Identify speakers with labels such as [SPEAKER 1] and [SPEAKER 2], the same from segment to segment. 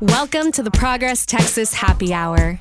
[SPEAKER 1] Welcome to the Progress Texas Happy Hour.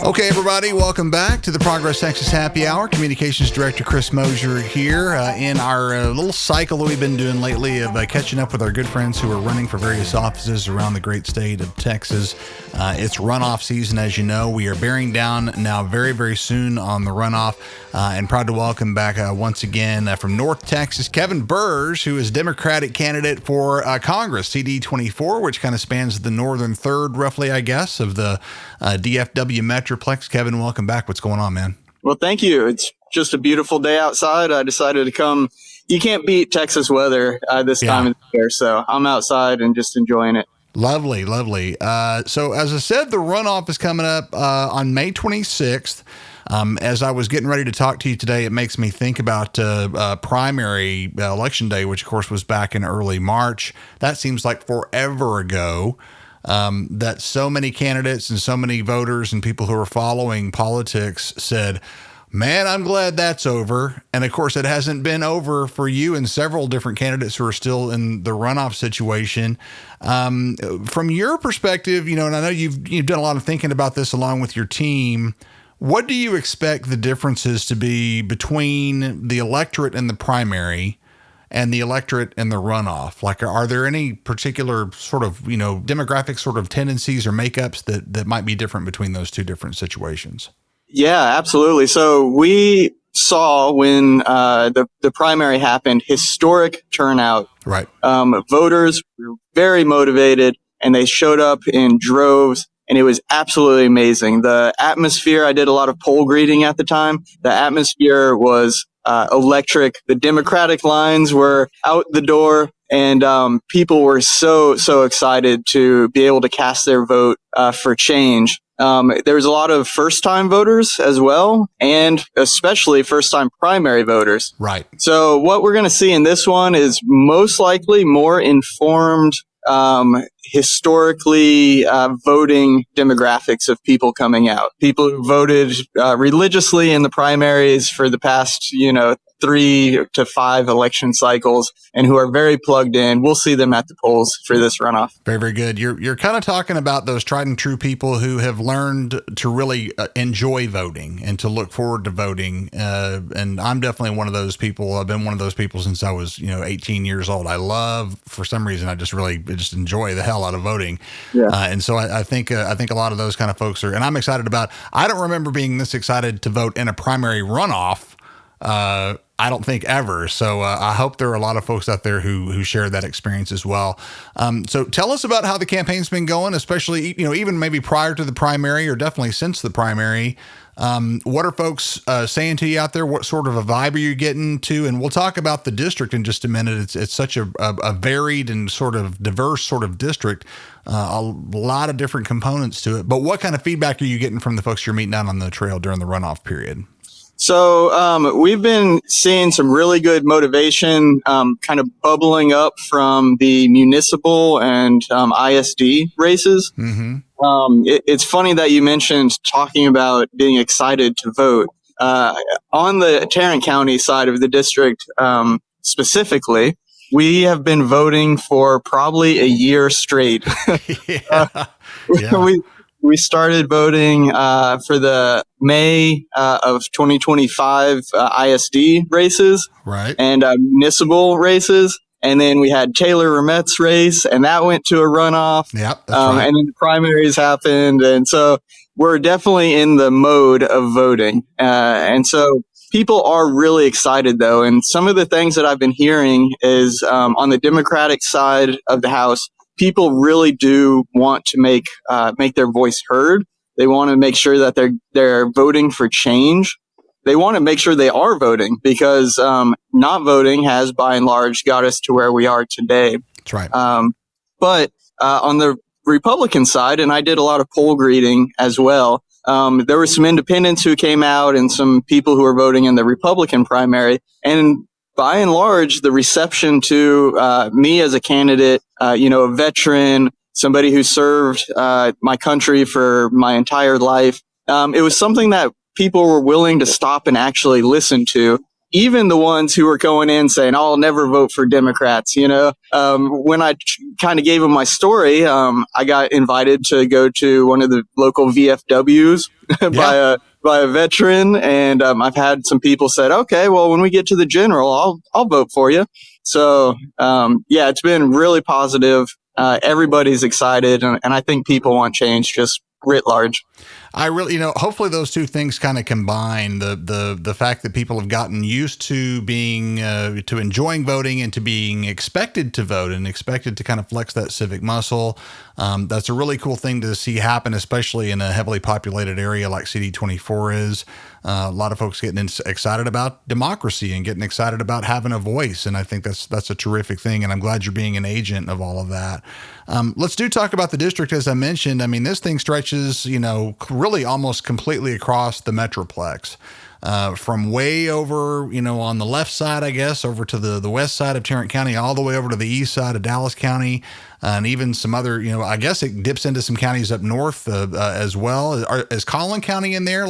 [SPEAKER 2] Okay, everybody, welcome back to the Progress Texas Happy Hour. Communications Director Chris Mosier here in our little cycle that we've been doing lately of catching up with our good friends who are running for various offices around the great state of Texas. It's runoff season, as you know. We are bearing down now very, very soon on the runoff, and proud to welcome back once again from North Texas, Kevin Burge, who is Democratic candidate for Congress, CD 24, which kind of spans the northern third, roughly, I guess, of the DFW Metroplex. Kevin, welcome back. What's going on, man?
[SPEAKER 3] Well, thank you. It's just a beautiful day outside. I decided to come. You can't beat Texas weather this time of the year, so I'm outside and just enjoying it.
[SPEAKER 2] Lovely, lovely. So as I said, the runoff is coming up on May 26th. As I was getting ready to talk to you today, it makes me think about primary election day, which of course was back in early March. That seems like forever ago. That so many candidates and so many voters and people who are following politics said, man, I'm glad that's over. And of course, it hasn't been over for you and several different candidates who are still in the runoff situation. From your perspective, you know, and I know you've done a lot of thinking about this along with your team. What do you expect the differences to be between the electorate and the primary and the electorate and the runoff? Like, are there any particular sort of, you know, demographic sort of tendencies or makeups that might be different between those two different situations?
[SPEAKER 3] Yeah, absolutely. So we saw when the primary happened, historic turnout.
[SPEAKER 2] Right.
[SPEAKER 3] Voters were very motivated and they showed up in droves. And it was absolutely amazing. The atmosphere, I did a lot of poll greeting at the time. The atmosphere was electric. The Democratic lines were out the door, and people were so excited to be able to cast their vote for change. There was a lot of first-time voters as well, and especially first-time primary voters.
[SPEAKER 2] Right.
[SPEAKER 3] So what we're going to see in this one is most likely more informed, historically voting demographics of people coming out. People who voted religiously in the primaries for the past, 3 to 5 election cycles and who are very plugged in. We'll see them at the polls for this runoff.
[SPEAKER 2] Very, very good. You're kind of talking about those tried and true people who have learned to really enjoy voting and to look forward to voting. And I'm definitely one of those people. I've been one of those people since I was, 18 years old. I love, for some reason, I just enjoy the hell out of voting. Yeah. And so I think a lot of those kind of folks are, and I'm excited about, I don't remember being this excited to vote in a primary runoff. I don't think ever. So I hope there are a lot of folks out there who share that experience as well. So tell us about how the campaign's been going, especially, even maybe prior to the primary or definitely since the primary. What are folks saying to you out there? What sort of a vibe are you getting to? And we'll talk about the district in just a minute. It's such a varied and sort of diverse sort of district, a lot of different components to it. But what kind of feedback are you getting from the folks you're meeting out on the trail during the runoff period?
[SPEAKER 3] So we've been seeing some really good motivation kind of bubbling up from the municipal and ISD races. Mm-hmm. It's funny that you mentioned talking about being excited to vote. On the Tarrant County side of the district specifically, we have been voting for probably a year straight. We started voting for the May of 2025 ISD races,
[SPEAKER 2] right,
[SPEAKER 3] and municipal races. And then we had Taylor Ramet's race, and that went to a runoff.
[SPEAKER 2] Yep, that's right.
[SPEAKER 3] And then the primaries happened. And so we're definitely in the mode of voting. And so people are really excited, though. And some of the things that I've been hearing is on the Democratic side of the House, people really do want to make their voice heard. They want to make sure that they're voting for change. They want to make sure they are voting because not voting has, by and large, got us to where we are today.
[SPEAKER 2] That's right.
[SPEAKER 3] But on the Republican side, and I did a lot of poll greeting as well, there were some independents who came out and some people who were voting in the Republican primary. And by and large, the reception to me as a candidate, a veteran, somebody who served my country for my entire life, it was something that people were willing to stop and actually listen to. Even the ones who were going in saying, "Oh, I'll never vote for Democrats." When I kind of gave them my story, I got invited to go to one of the local VFWs by a veteran, and I've had some people said, "Okay, well, when we get to the general, I'll vote for you." So it's been really positive. Everybody's excited, and I think people want change just writ large.
[SPEAKER 2] I really, hopefully those two things kind of combine the fact that people have gotten used to being, to enjoying voting and to being expected to vote and expected to kind of flex that civic muscle. That's a really cool thing to see happen, especially in a heavily populated area like CD24 is. A lot of folks getting excited about democracy and getting excited about having a voice. And I think that's a terrific thing. And I'm glad you're being an agent of all of that. Let's talk about the district. As I mentioned, I mean, this thing stretches, really almost completely across the Metroplex. From way over, on the left side, I guess, over to the west side of Tarrant County, all the way over to the east side of Dallas County, and even some other, I guess it dips into some counties up north as well. Is Collin County in there?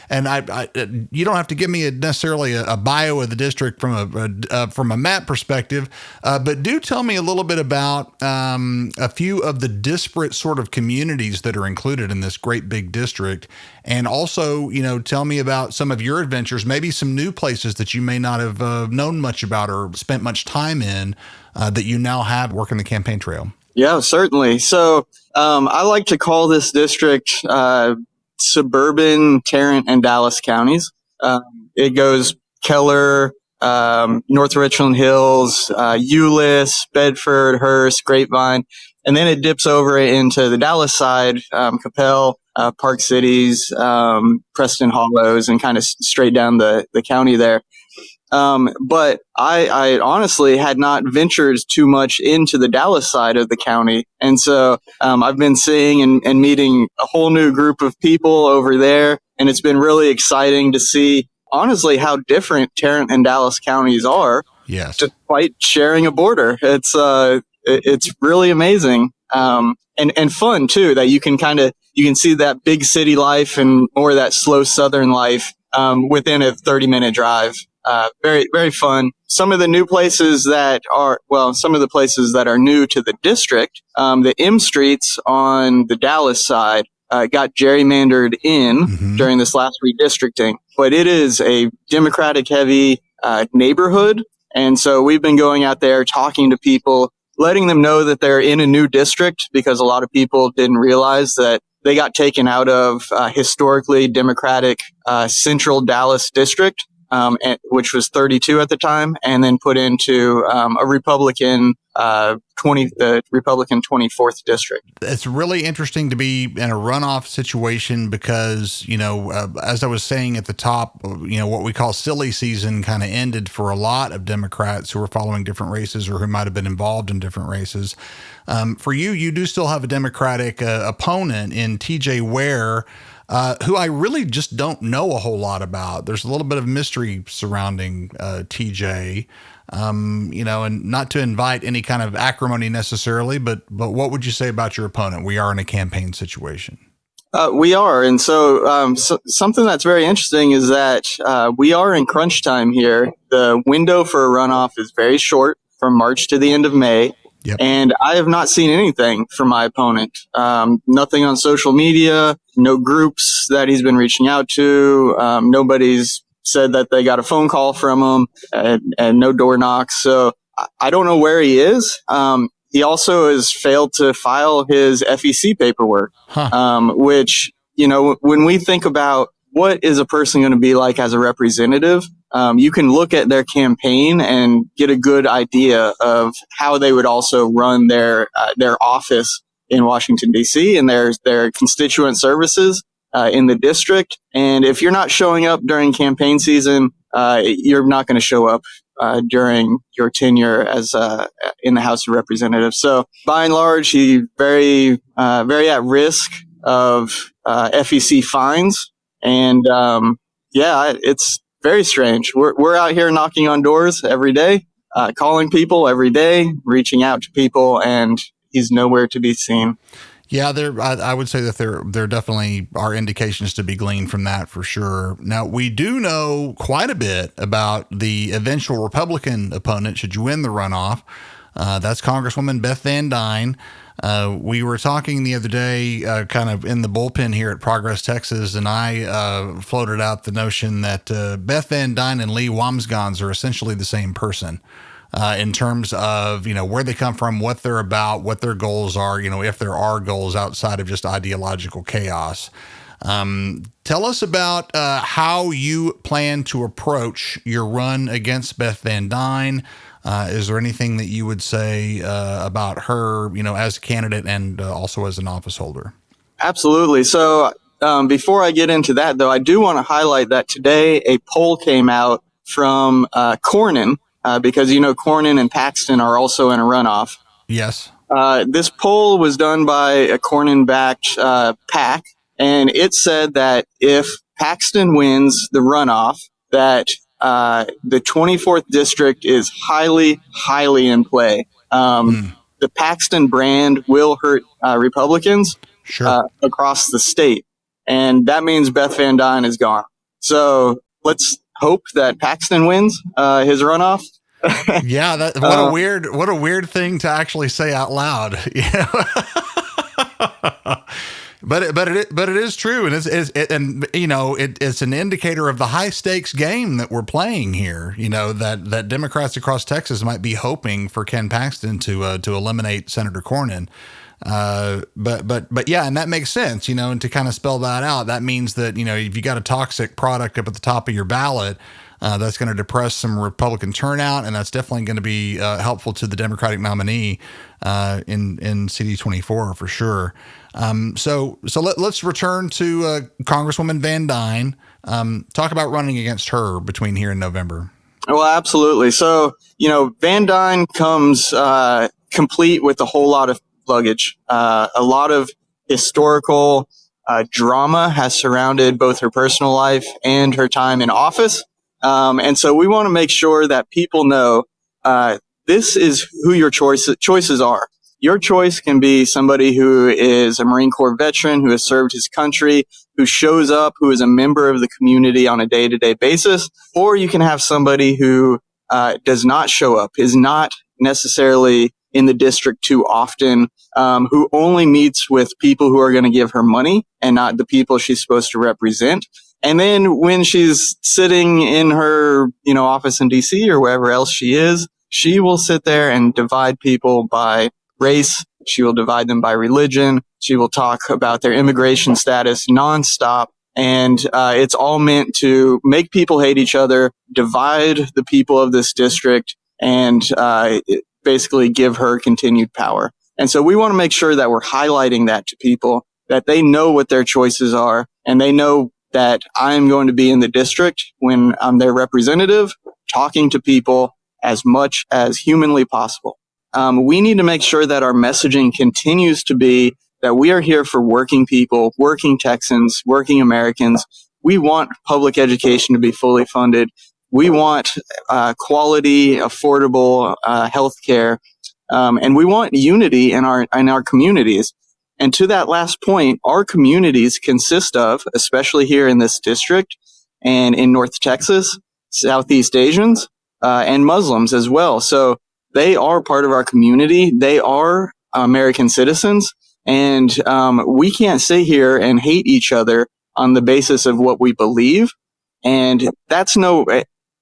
[SPEAKER 2] And you don't have to give me necessarily a bio of the district from a map perspective, but do tell me a little bit about a few of the disparate sort of communities that are included in this great big district. And also, tell me about some of your adventures, maybe some new places that you may not have known much about or spent much time in that you now have working the campaign trail.
[SPEAKER 3] Yeah, certainly. So I like to call this district suburban Tarrant and Dallas counties. It goes Keller, North Richland Hills, Euless, Bedford, Hearst, Grapevine, and then it dips over into the Dallas side, Capel, Park Cities, Preston Hollows, and kind of straight down the county there. But I honestly had not ventured too much into the Dallas side of the county. And so I've been seeing and meeting a whole new group of people over there. And it's been really exciting to see, honestly, how different Tarrant and Dallas counties are.
[SPEAKER 2] Yes.
[SPEAKER 3] Despite sharing a border. It's really amazing. And fun too, that you can see that big city life or that slow Southern life, within a 30-minute drive. Very, very fun. Some of the places that are new to the district, the M streets on the Dallas side, got gerrymandered in during this last redistricting, but it is a Democratic heavy, neighborhood. And so we've been going out there talking to people, letting them know that they're in a new district, because a lot of people didn't realize that they got taken out of historically Democratic Central Dallas district, which was 32 at the time, and then put into a Republican the Republican 24th district.
[SPEAKER 2] It's really interesting to be in a runoff situation because, as I was saying at the top, what we call silly season kind of ended for a lot of Democrats who were following different races or who might have been involved in different races. For you do still have a Democratic opponent in TJ Ware, who I really just don't know a whole lot about. There's a little bit of mystery surrounding TJ, and not to invite any kind of acrimony necessarily, but what would you say about your opponent? We are in a campaign situation.
[SPEAKER 3] We are. And so, something that's very interesting is that we are in crunch time here. The window for a runoff is very short, from March to the end of May.
[SPEAKER 2] Yep.
[SPEAKER 3] And I have not seen anything from my opponent. Nothing on social media, no groups that he's been reaching out to. Nobody's said that they got a phone call from him, and no door knocks. So I don't know where he is. He also has failed to file his FEC paperwork, which, when we think about what is a person going to be like as a representative, you can look at their campaign and get a good idea of how they would also run their office in Washington, D.C. and their constituent services in the district. And if you're not showing up during campaign season, you're not going to show up during your tenure as in the House of Representatives. So by and large, he's very at risk of FEC fines. And it's very strange. We're out here knocking on doors every day, calling people every day, reaching out to people, and he's nowhere to be seen.
[SPEAKER 2] Yeah, I would say that there definitely are indications to be gleaned from that for sure. Now, we do know quite a bit about the eventual Republican opponent should you win the runoff. That's Congresswoman Beth Van Dyne. We were talking the other day, kind of in the bullpen here at Progress, Texas, and I floated out the notion that Beth Van Dyne and Lee Wamsgans are essentially the same person. In terms of, where they come from, what they're about, what their goals are, if there are goals outside of just ideological chaos. Tell us about how you plan to approach your run against Beth Van Dyne. Is there anything that you would say about her, as a candidate and also as an office holder?
[SPEAKER 3] Absolutely. So before I get into that, though, I do want to highlight that today a poll came out from Cornyn, because, Cornyn and Paxton are also in a runoff.
[SPEAKER 2] Yes.
[SPEAKER 3] This poll was done by a Cornyn-backed PAC, and it said that if Paxton wins the runoff, that the 24th district is highly, highly in play. The Paxton brand will hurt Republicans across the state, and that means Beth Van Dyne is gone. So let's hope that Paxton wins his runoff.
[SPEAKER 2] Yeah, what a weird thing to actually say out loud. But it is true, and it's an indicator of the high stakes game that we're playing here. That Democrats across Texas might be hoping for Ken Paxton to eliminate Senator Cornyn. But yeah, and that makes sense, and to kind of spell that out, that means that, if you got a toxic product up at the top of your ballot, that's going to depress some Republican turnout, and that's definitely going to be helpful to the Democratic nominee in CD24 for sure. So let's return to Congresswoman Van Dyne. Talk about running against her between here and November.
[SPEAKER 3] Well, absolutely. So, Van Dyne comes complete with a whole lot of luggage. A lot of historical drama has surrounded both her personal life and her time in office. And so we want to make sure that people know this is who your choices are. Your choice can be somebody who is a Marine Corps veteran, who has served his country, who shows up, who is a member of the community on a day-to-day basis, or you can have somebody who does not show up, is not necessarily in the district too often, who only meets with people who are going to give her money and not the people she's supposed to represent. And then when she's sitting in her, office in DC or wherever else she is, she will sit there and divide people by race. She will divide them by religion. She will talk about their immigration status nonstop. And it's all meant to make people hate each other, divide the people of this district, and basically give her continued power. And so we want to make sure that we're highlighting that to people, that they know what their choices are, and they know that I'm going to be in the district when I'm their representative, talking to people as much as humanly possible. We need to make sure that our messaging continues to be that we are here for working people, working Texans, working Americans. We want public education to be fully funded. We want quality, affordable health care, and we want unity in our communities. And to that last point, our communities consist of, especially here in this district and in North Texas, Southeast Asians and Muslims as well. So they are part of our community. They are American citizens. And we can't sit here and hate each other on the basis of what we believe. And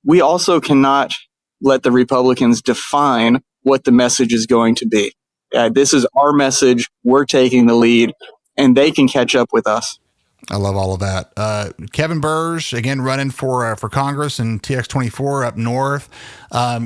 [SPEAKER 3] we also cannot let the Republicans define what the message is going to be. This is our message. We're taking the lead, and they can catch up with us.
[SPEAKER 2] I love all of that. Kevin Burge, again, running for Congress in TX24 up north.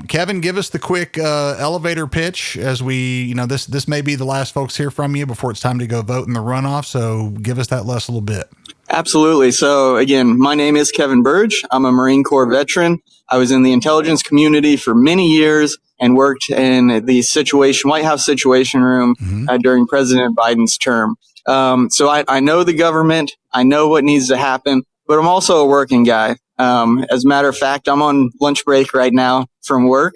[SPEAKER 2] Kevin, give us the quick elevator pitch as we, this may be the last folks hear from you before it's time to go vote in the runoff. So give us that last little bit.
[SPEAKER 3] Absolutely. So again, my name is Kevin Burge. I'm a Marine Corps veteran. I was in the intelligence community for many years and worked in the White House Situation Room during President Biden's term. So I know the government. I know what needs to happen, but I'm also a working guy. As a matter of fact, I'm on lunch break right now from work.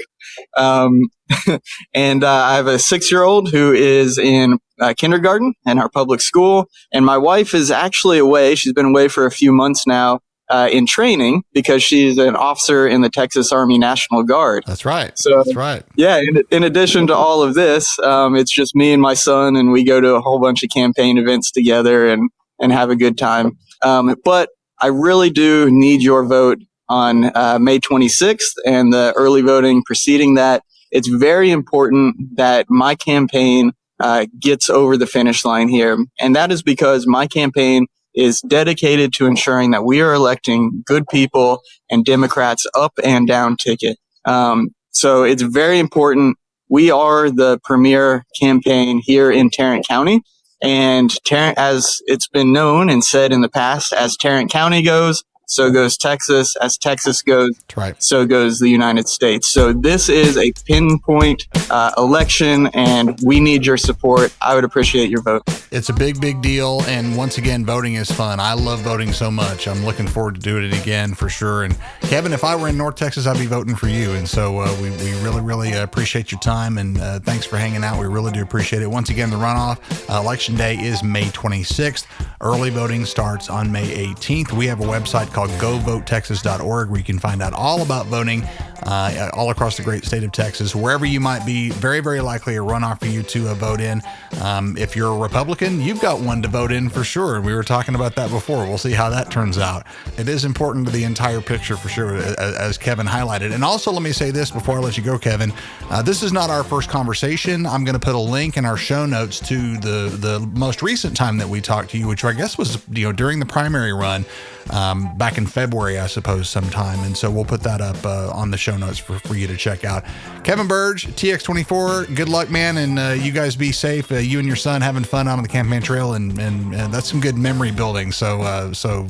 [SPEAKER 3] And I have a 6-year-old who is in kindergarten in our public school. And my wife is actually away. She's been away for a few months now in training because she's an officer in the Texas Army National Guard.
[SPEAKER 2] That's right.
[SPEAKER 3] So,
[SPEAKER 2] that's right.
[SPEAKER 3] Yeah, in addition to all of this, it's just me and my son, and we go to a whole bunch of campaign events together and have a good time. But I really do need your vote on May 26th and the early voting preceding that. It's very important that my campaign gets over the finish line here. And that is because my campaign is dedicated to ensuring that we are electing good people and Democrats up and down ticket. So it's very important. We are the premier campaign here in Tarrant County. And as it's been known and said in the past, as Tarrant County goes, so goes Texas. As Texas goes,
[SPEAKER 2] right.
[SPEAKER 3] So goes the United States. So this is a pinpoint election, and we need your support. I would appreciate your vote.
[SPEAKER 2] It's a big, big deal. And once again, voting is fun. I love voting so much. I'm looking forward to doing it again for sure. And Kevin, if I were in North Texas, I'd be voting for you. And so we really, really appreciate your time. And thanks for hanging out. We really do appreciate it. Once again, the runoff election day is May 26th. Early voting starts on May 18th. We have a website called govotetexas.org where you can find out all about voting all across the great state of Texas. Wherever you might be, very, very likely a runoff for you to vote in. If you're a Republican, you've got one to vote in for sure. We were talking about that before. We'll see how that turns out. It is important to the entire picture for sure, as Kevin highlighted. And also, let me say this before I let you go, Kevin. This is not our first conversation. I'm going to put a link in our show notes to the most recent time that we talked to you, which I guess was during the primary run. Back in February, I suppose, sometime. And so we'll put that up on the show notes for you to check out. Kevin Burge, TX24, good luck, man. And you guys be safe. You and your son having fun out on the campaign trail. And that's some good memory building. So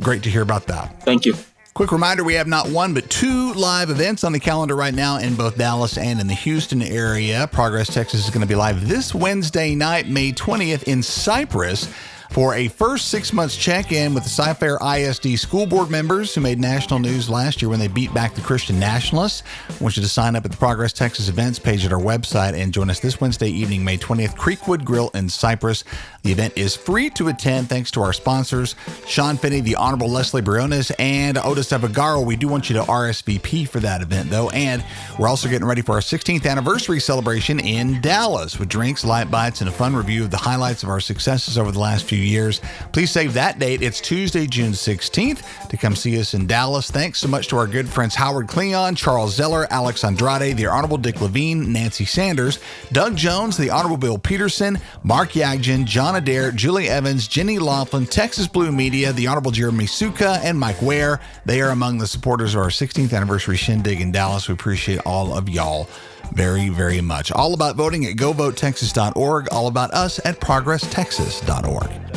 [SPEAKER 2] great to hear about that.
[SPEAKER 3] Thank you.
[SPEAKER 2] Quick reminder, we have not one, but 2 live events on the calendar right now in both Dallas and in the Houston area. Progress Texas is going to be live this Wednesday night, May 20th in Cypress, for a first 6 months check-in with the Cy-Fair ISD school board members who made national news last year when they beat back the Christian Nationalists. I want you to sign up at the Progress Texas events page at our website and join us this Wednesday evening, May 20th, Creekwood Grill in Cypress. The event is free to attend thanks to our sponsors, Sean Finney, the Honorable Leslie Briones, and Otis Avagaro. We do want you to RSVP for that event, though. And we're also getting ready for our 16th anniversary celebration in Dallas with drinks, light bites, and a fun review of the highlights of our successes over the last few years. Please save that date. It's Tuesday, June 16th to come see us in Dallas. Thanks so much to our good friends Howard Cleon, Charles Zeller, Alex Andrade, the Honorable Dick Levine, Nancy Sanders, Doug Jones, the Honorable Bill Peterson, Mark Yagjian, John Adair, Julie Evans, Jenny Laughlin, Texas Blue Media, the Honorable Jeremy Suka, and Mike Ware. They are among the supporters of our 16th anniversary shindig in Dallas. We appreciate all of y'all very, very much. All about voting at govotetexas.org. All about us at progresstexas.org.